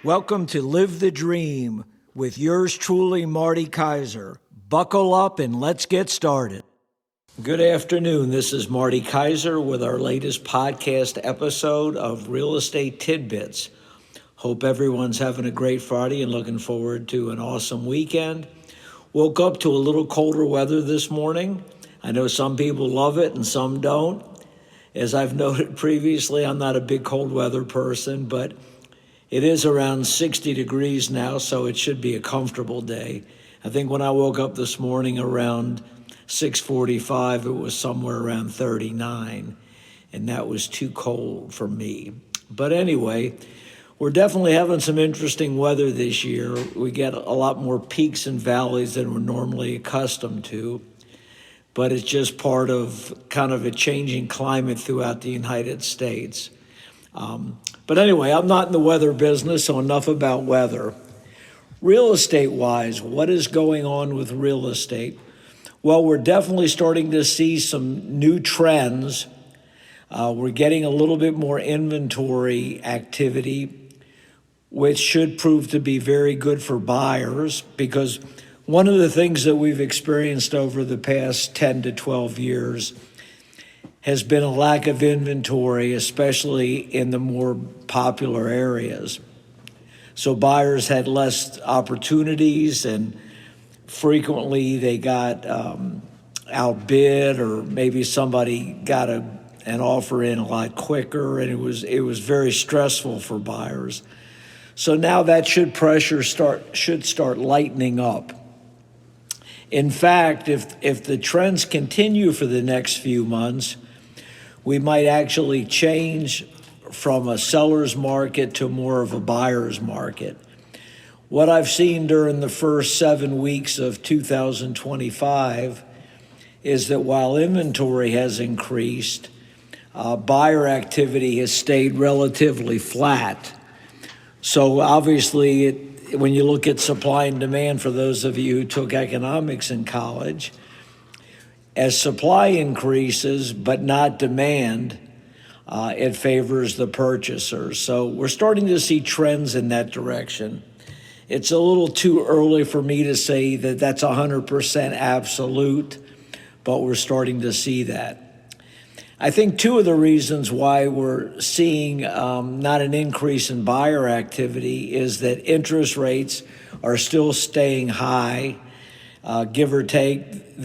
Welcome to Live the Dream with yours truly, Marty Kaiser. Buckle up and let's get started. Good afternoon. This is Marty Kaiser with our latest podcast episode of Real Estate Tidbits. Hope everyone's having a great Friday and looking forward to an awesome weekend. Woke up to a little colder weather this morning. I know some people love it and some don't. As I've noted previously, I'm not a big cold weather person, but it is around 60 degrees now, so it should be a comfortable day. I think when I woke up this morning around 6:45, it was somewhere around 39, and that was too cold for me. But anyway, we're definitely having some interesting weather this year. We get a lot more peaks and valleys than we're normally accustomed to, but it's just part of kind of a changing climate throughout the United States. But anyway, I'm not in the weather business, so enough about weather. Real estate-wise, what is going on with real estate? Well, we're definitely starting to see some new trends. We're getting a little bit more inventory activity, which should prove to be very good for buyers, because one of the things that we've experienced over the past 10 to 12 years has been a lack of inventory, especially in the more popular areas. So buyers had less opportunities, and frequently they got outbid, or maybe somebody got an offer in a lot quicker, and it was very stressful for buyers. So now that should start lightening up. In fact, if the trends continue for the next few months, we might actually change from a seller's market to more of a buyer's market. What I've seen during the first 7 weeks of 2025 is that while inventory has increased, buyer activity has stayed relatively flat. So obviously, when you look at supply and demand, for those of you who took economics in college, as supply increases but not demand, it favors the purchasers. So we're starting to see trends in that direction. It's a little too early for me to say that that's 100% absolute, but we're starting to see that. I think two of the reasons why we're seeing not an increase in buyer activity is that interest rates are still staying high, give or take.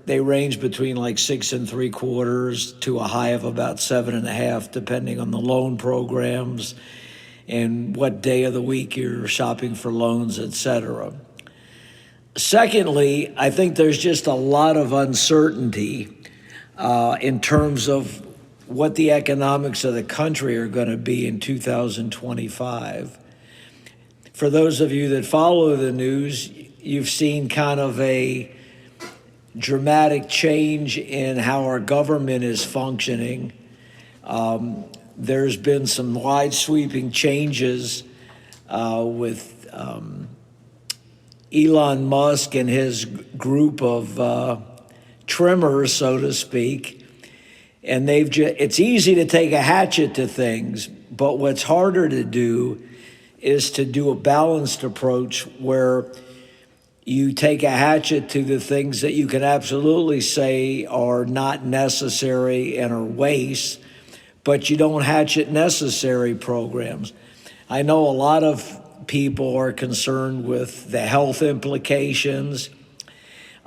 They range between like 6.75% to a high of about 7.5%, depending on the loan programs and what day of the week you're shopping for loans, etc. Secondly, I think there's just a lot of uncertainty in terms of what the economics of the country are going to be in 2025. For those of you that follow the news, you've seen kind of a dramatic change in how our government is functioning. There's been some wide sweeping changes with Elon Musk and his group of trimmers, so to speak. And it's easy to take a hatchet to things, but what's harder to do is to do a balanced approach where you take a hatchet to the things that you can absolutely say are not necessary and are waste, but you don't hatchet necessary programs. I know a lot of people are concerned with the health implications,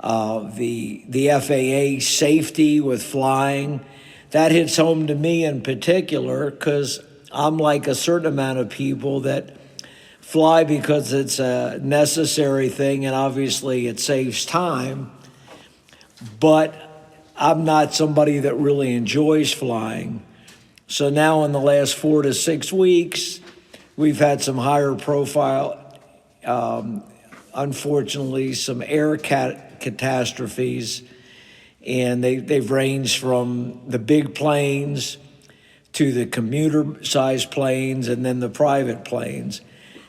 the FAA safety with flying. That hits home to me in particular because I'm like a certain amount of people that fly because it's a necessary thing and obviously it saves time, but I'm not somebody that really enjoys flying. So now in the last 4 to 6 weeks, we've had some higher profile, unfortunately, some air catastrophes, and they've ranged from the big planes to the commuter-sized planes and then the private planes.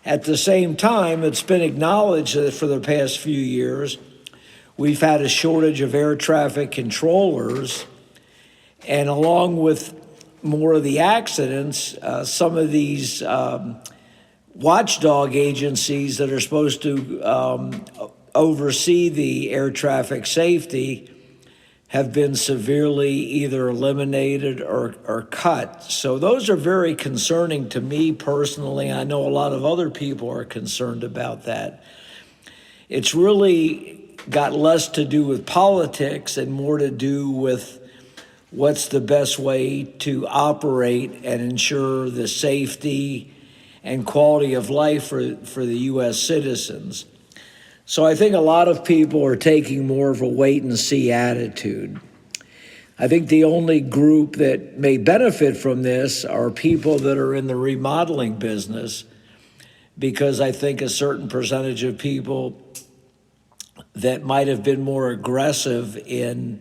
At the same time, it's been acknowledged that for the past few years, we've had a shortage of air traffic controllers, and along with more of the accidents, some of these watchdog agencies that are supposed to oversee the air traffic safety have been severely either eliminated or cut. So those are very concerning to me personally. I know a lot of other people are concerned about that. It's really got less to do with politics and more to do with what's the best way to operate and ensure the safety and quality of life for the U.S. citizens. So I think a lot of people are taking more of a wait-and-see attitude. I think the only group that may benefit from this are people that are in the remodeling business, because I think a certain percentage of people that might have been more aggressive in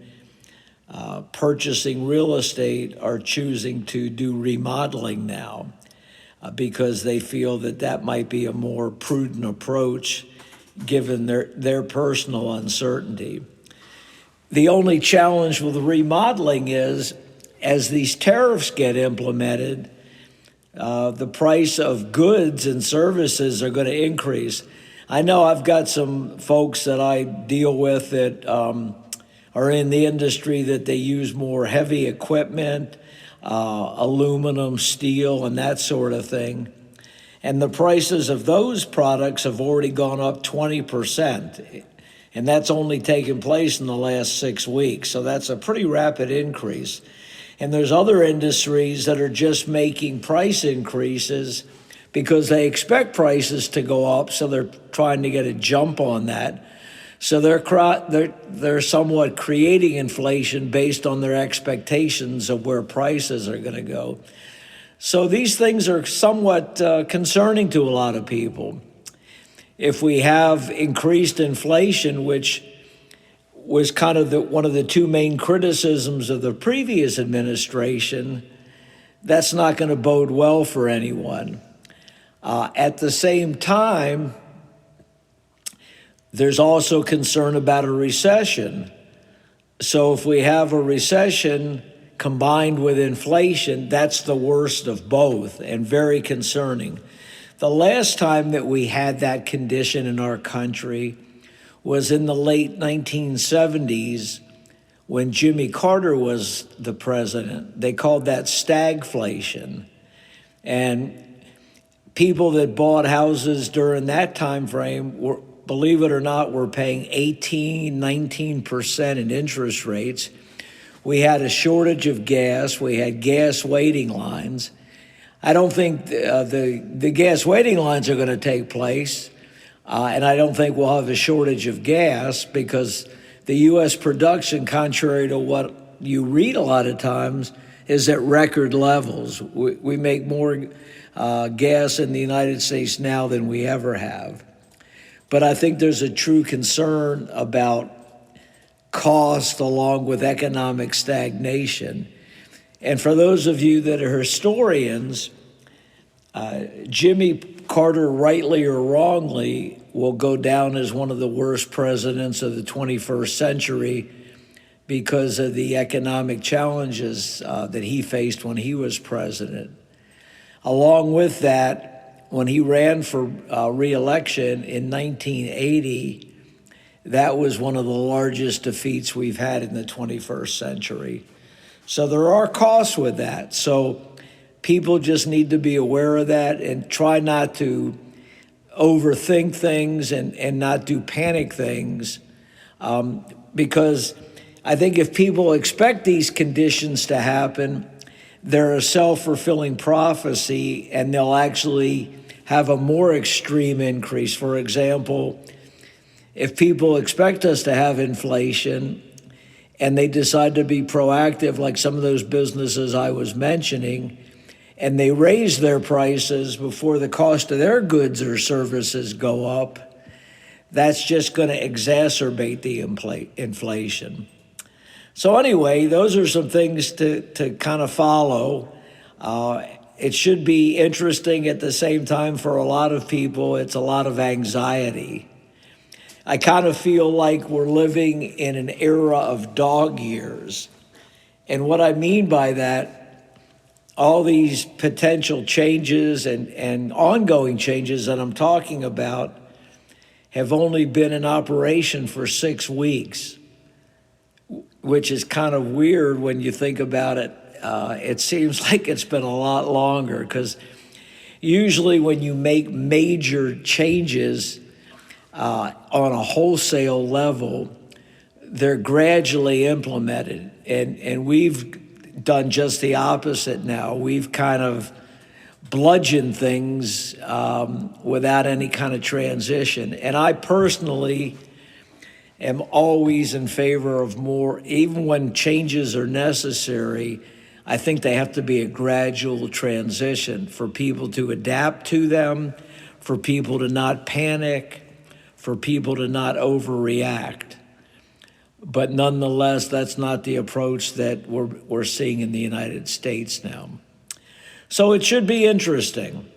purchasing real estate are choosing to do remodeling now because they feel that that might be a more prudent approach given their personal uncertainty. The only challenge with remodeling is, as these tariffs get implemented, the price of goods and services are going to increase. I know I've got some folks that I deal with that are in the industry that they use more heavy equipment, aluminum, steel, and that sort of thing. And the prices of those products have already gone up 20%. And that's only taken place in the last 6 weeks. So that's a pretty rapid increase. And there's other industries that are just making price increases because they expect prices to go up. So they're trying to get a jump on that. So they're somewhat creating inflation based on their expectations of where prices are going to go. So these things are somewhat concerning to a lot of people. If we have increased inflation, which was kind of one of the two main criticisms of the previous administration, that's not going to bode well for anyone. At the same time, there's also concern about a recession. So if we have a recession combined with inflation, that's the worst of both and very concerning. The last time that we had that condition in our country was in the late 1970s when Jimmy Carter was the president. They called that stagflation. And people that bought houses during that time frame were, believe it or not, were paying 18, 19% in interest rates. We had a shortage of gas. We had gas waiting lines. I don't think the gas waiting lines are going to take place, and I don't think we'll have a shortage of gas because the U.S. production, contrary to what you read a lot of times, is at record levels. We make more gas in the United States now than we ever have. But I think there's a true concern about cost along with economic stagnation. And for those of you that are historians, Jimmy Carter, rightly or wrongly, will go down as one of the worst presidents of the 21st century because of the economic challenges that he faced when he was president. Along with that, when he ran for re-election in 1980, that was one of the largest defeats we've had in the 21st century. So there are costs with that. So people just need to be aware of that and try not to overthink things and not do panic things. Because I think if people expect these conditions to happen, they're a self-fulfilling prophecy and they'll actually have a more extreme increase. For example, if people expect us to have inflation and they decide to be proactive, like some of those businesses I was mentioning, and they raise their prices before the cost of their goods or services go up, that's just going to exacerbate the inflation. So anyway, those are some things to kind of follow. It should be interesting at the same time for a lot of people. It's a lot of anxiety. I kind of feel like we're living in an era of dog years. And what I mean by that, all these potential changes and ongoing changes that I'm talking about have only been in operation for 6 weeks, which is kind of weird when you think about it. It seems like it's been a lot longer, because usually when you make major changes on a wholesale level, they're gradually implemented. And we've done just the opposite now. We've kind of bludgeoned things without any kind of transition. And I personally am always in favor of more, even when changes are necessary. I think they have to be a gradual transition for people to adapt to them, for people to not panic, for people to not overreact. But nonetheless, that's not the approach that we're seeing in the United States now. So it should be interesting.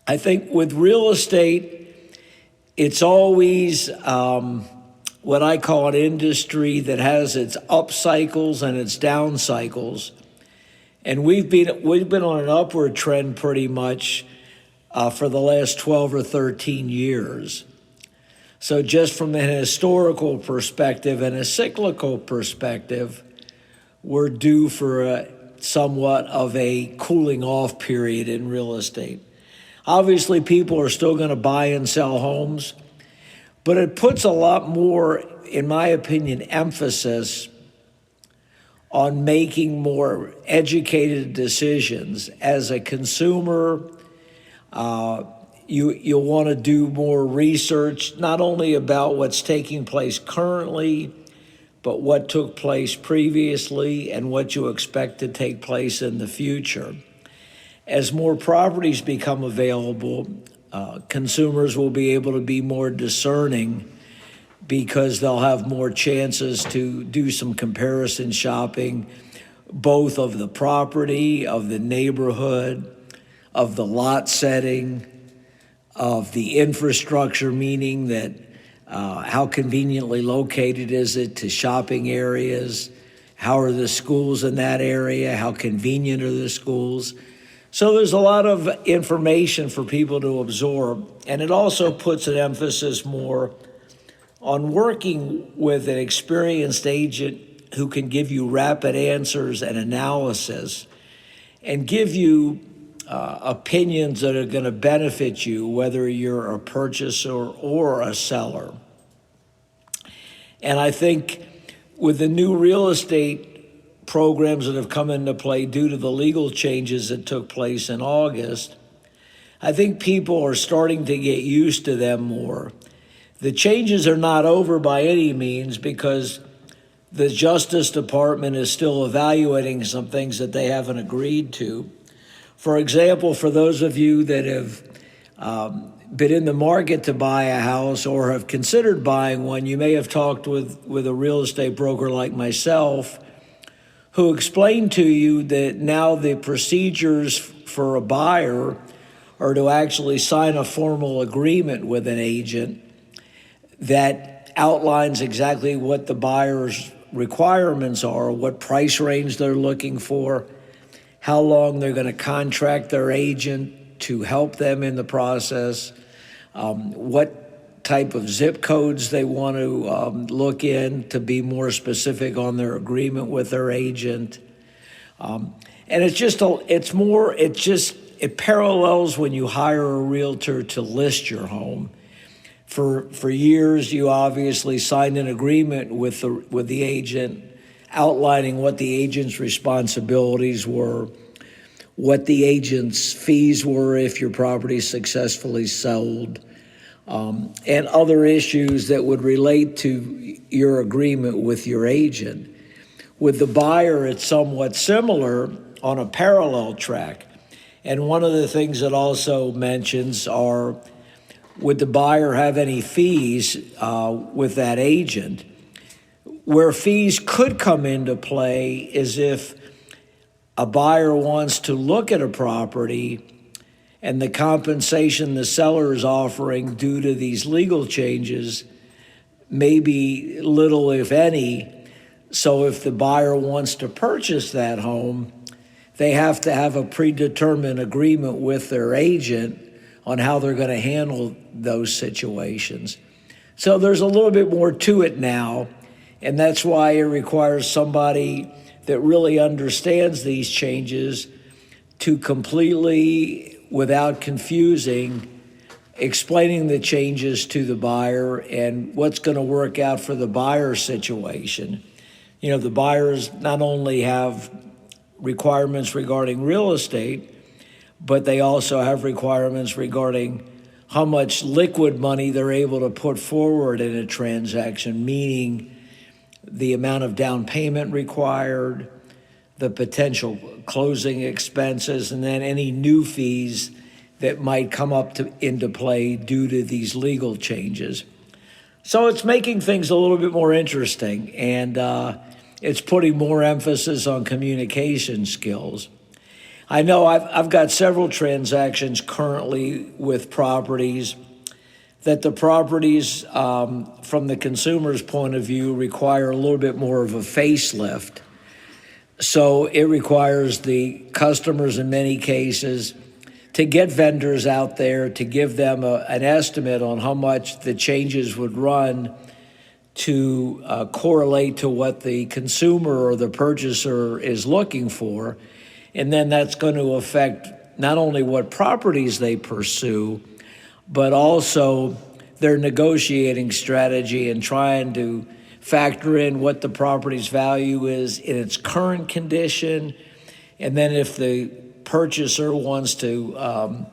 I think with real estate, it's always what I call an industry that has its up cycles and its down cycles. And we've been on an upward trend pretty much for the last 12 or 13 years. So just from an historical perspective and a cyclical perspective, we're due for somewhat of a cooling off period in real estate. Obviously, people are still going to buy and sell homes, but it puts a lot more, in my opinion, emphasis on making more educated decisions. As a consumer, you'll want to do more research, not only about what's taking place currently, but what took place previously and what you expect to take place in the future. As more properties become available, consumers will be able to be more discerning, because they'll have more chances to do some comparison shopping, both of the property, of the neighborhood, of the lot setting, of the infrastructure, meaning that how conveniently located is it to shopping areas, how are the schools in that area, how convenient are the schools. So there's a lot of information for people to absorb, and it also puts an emphasis more on working with an experienced agent who can give you rapid answers and analysis and give you opinions that are going to benefit you, whether you're a purchaser or a seller. And I think with the new real estate programs that have come into play due to the legal changes that took place in August, I think people are starting to get used to them more. The changes are not over by any means, because the Justice Department is still evaluating some things that they haven't agreed to. For example, for those of you that have been in the market to buy a house or have considered buying one, you may have talked with a real estate broker like myself, who explained to you that now the procedures for a buyer are to actually sign a formal agreement with an agent that outlines exactly what the buyer's requirements are, what price range they're looking for, how long they're going to contract their agent to help them in the process, what type of zip codes they want to look in to be more specific on their agreement with their agent. And it parallels when you hire a realtor to list your home. For years, you obviously signed an agreement with the agent, outlining what the agent's responsibilities were, what the agent's fees were if your property successfully sold, and other issues that would relate to your agreement with your agent. With the buyer, it's somewhat similar on a parallel track. And one of the things that also mentions are, would the buyer have any fees with that agent? Where fees could come into play is if a buyer wants to look at a property and the compensation the seller is offering due to these legal changes may be little, if any. So if the buyer wants to purchase that home, they have to have a predetermined agreement with their agent on how they're going to handle those situations. So there's a little bit more to it now, and that's why it requires somebody that really understands these changes to completely, without confusing, explaining the changes to the buyer and what's going to work out for the buyer situation. You know, the buyers not only have requirements regarding real estate, but they also have requirements regarding how much liquid money they're able to put forward in a transaction, meaning the amount of down payment required, the potential closing expenses, and then any new fees that might come into play due to these legal changes. So it's making things a little bit more interesting, and it's putting more emphasis on communication skills. I know I've got several transactions currently with properties that the properties, from the consumer's point of view, require a little bit more of a facelift. So it requires the customers in many cases to get vendors out there to give them an estimate on how much the changes would run to correlate to what the consumer or the purchaser is looking for. And then that's going to affect not only what properties they pursue, but also their negotiating strategy and trying to factor in what the property's value is in its current condition. And then if the purchaser wants to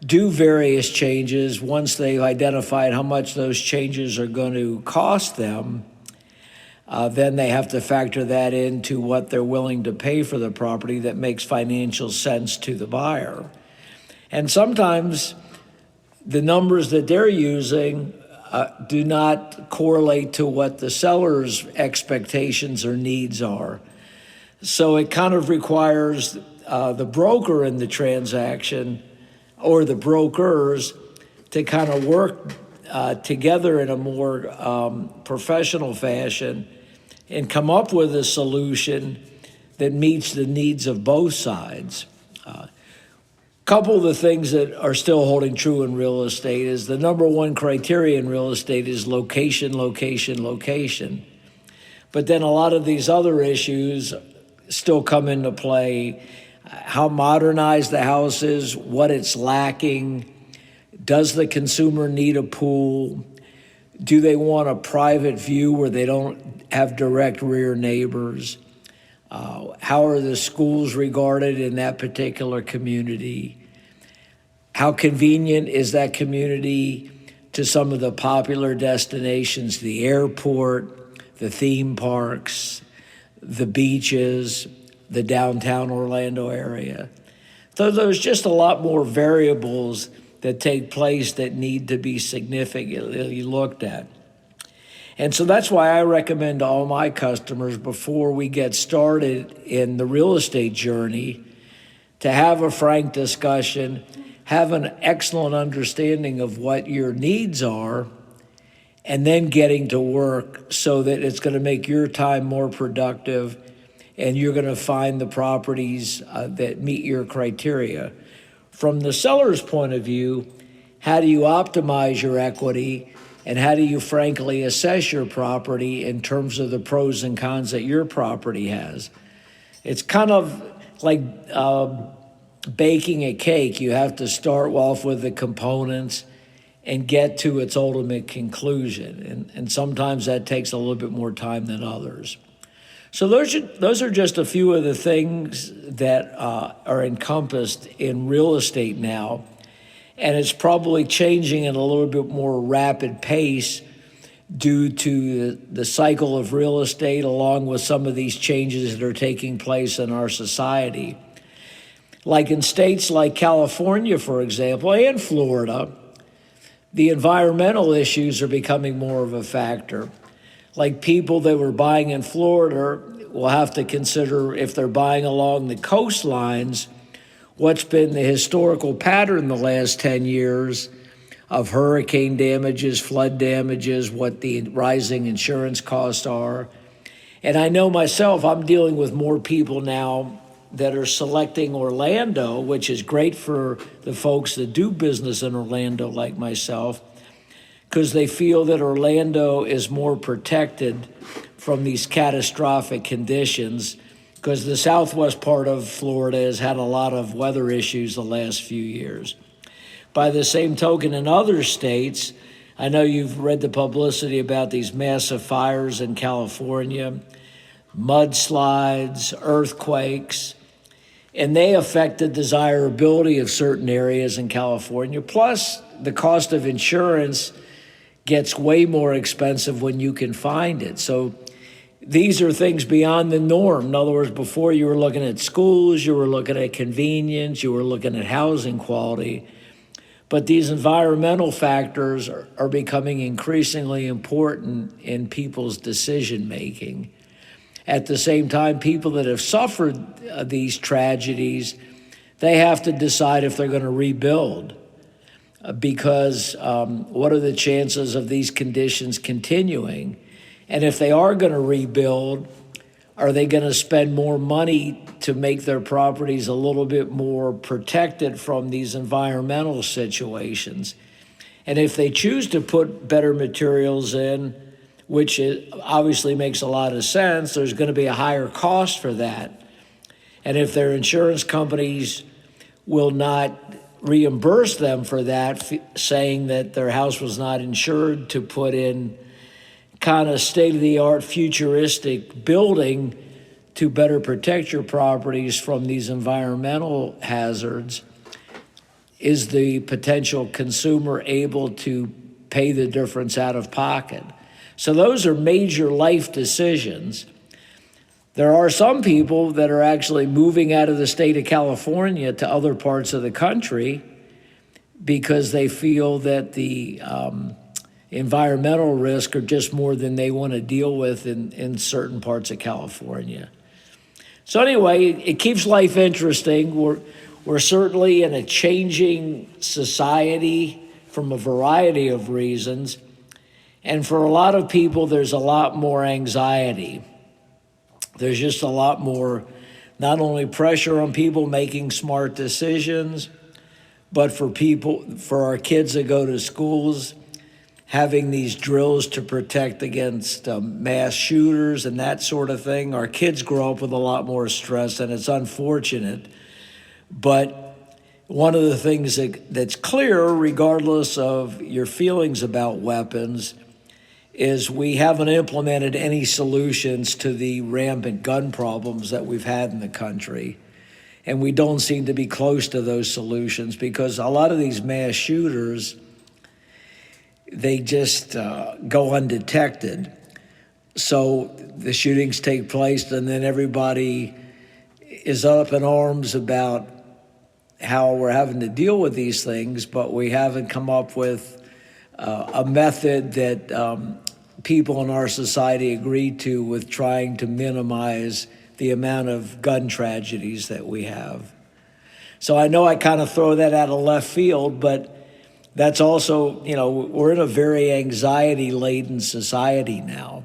do various changes, once they've identified how much those changes are going to cost them, then they have to factor that into what they're willing to pay for the property that makes financial sense to the buyer. And sometimes the numbers that they're using do not correlate to what the seller's expectations or needs are. So it kind of requires the broker in the transaction or the brokers to kind of work together in a more professional fashion and come up with a solution that meets the needs of both sides. Couple of the things that are still holding true in real estate is the number one criteria in real estate is location, location, location. But then a lot of these other issues still come into play. How modernized the house is, what it's lacking. Does the consumer need a pool? Do they want a private view where they don't have direct rear neighbors? How are the schools regarded in that particular community? How convenient is that community to some of the popular destinations, the airport, the theme parks, the beaches, the downtown Orlando area? So there's just a lot more variables that take place that need to be significantly looked at. And so that's why I recommend to all my customers before we get started in the real estate journey to have a frank discussion, have an excellent understanding of what your needs are, and then getting to work so that it's going to make your time more productive and you're going to find the properties that meet your criteria. From the seller's point of view, how do you optimize your equity and how do you frankly assess your property in terms of the pros and cons that your property has? It's kind of like baking a cake. You have to start off with the components and get to its ultimate conclusion. And sometimes that takes a little bit more time than others. So those are just a few of the things that are encompassed in real estate now. And it's probably changing at a little bit more rapid pace due to the cycle of real estate, along with some of these changes that are taking place in our society. Like in states like California, for example, and Florida, the environmental issues are becoming more of a factor. Like people that were buying in Florida will have to consider, if they're buying along the coastlines, what's been the historical pattern the last 10 years of hurricane damages, flood damages, what the rising insurance costs are. And I know myself, I'm dealing with more people now that are selecting Orlando, which is great for the folks that do business in Orlando like myself, because they feel that Orlando is more protected from these catastrophic conditions, because the southwest part of Florida has had a lot of weather issues the last few years. By the same token, in other states, I know you've read the publicity about these massive fires in California, mudslides, earthquakes, and they affect the desirability of certain areas in California. Plus, the cost of insurance gets way more expensive when you can find it. So these are things beyond the norm. In other words, before you were looking at schools, you were looking at convenience, you were looking at housing quality. But these environmental factors are becoming increasingly important in people's decision making. At the same time, people that have suffered these tragedies, they have to decide if they're going to rebuild, because what are the chances of these conditions continuing? And if they are going to rebuild, are they going to spend more money to make their properties a little bit more protected from these environmental situations? And if they choose to put better materials in, which obviously makes a lot of sense, there's going to be a higher cost for that. And if their insurance companies will not reimburse them for that, saying that their house was not insured to put in kind of state-of-the-art futuristic building to better protect your properties from these environmental hazards, is the potential consumer able to pay the difference out of pocket? So those are major life decisions. There are some people that are actually moving out of the state of California to other parts of the country because they feel that the environmental risk are just more than they want to deal with in certain parts of California. So anyway, it keeps life interesting. We're certainly in a changing society from a variety of reasons. And for a lot of people, there's a lot more anxiety. There's just a lot more, not only pressure on people making smart decisions, but for our kids that go to schools, having these drills to protect against mass shooters and that sort of thing. Our kids grow up with a lot more stress, and it's unfortunate. But one of the things that's clear, regardless of your feelings about weapons, is we haven't implemented any solutions to the rampant gun problems that we've had in the country. And we don't seem to be close to those solutions, because a lot of these mass shooters, they just go undetected. So the shootings take place, and then everybody is up in arms about how we're having to deal with these things, but we haven't come up with a method that people in our society agree to, with trying to minimize the amount of gun tragedies that we have. So I know I kind of throw that out of left field, but that's also, we're in a very anxiety-laden society now.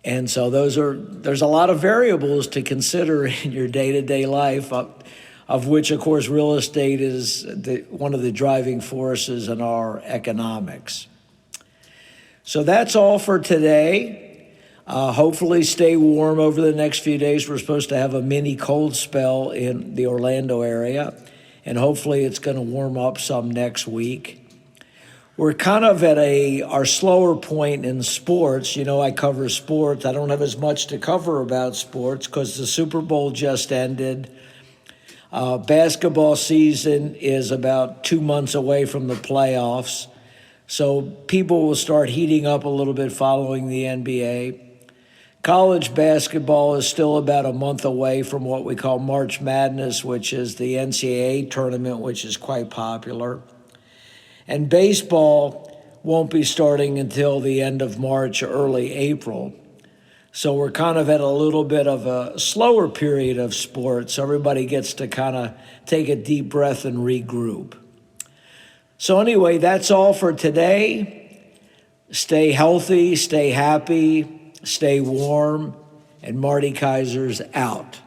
And so there's a lot of variables to consider in your day-to-day life, of which, of course, real estate is one of the driving forces in our economics. So that's all for today. Hopefully stay warm over the next few days. We're supposed to have a mini cold spell in the Orlando area, and hopefully it's going to warm up some next week. We're kind of at our slower point in sports. I cover sports. I don't have as much to cover about sports because the Super Bowl just ended. Basketball season is about 2 months away from the playoffs. So people will start heating up a little bit following the NBA. College basketball is still about a month away from what we call March Madness, which is the NCAA tournament, which is quite popular. And baseball won't be starting until the end of March, early April. So we're kind of at a little bit of a slower period of sports. So everybody gets to kind of take a deep breath and regroup. So anyway, that's all for today. Stay healthy, stay happy, stay warm, and Marty Kaiser's out.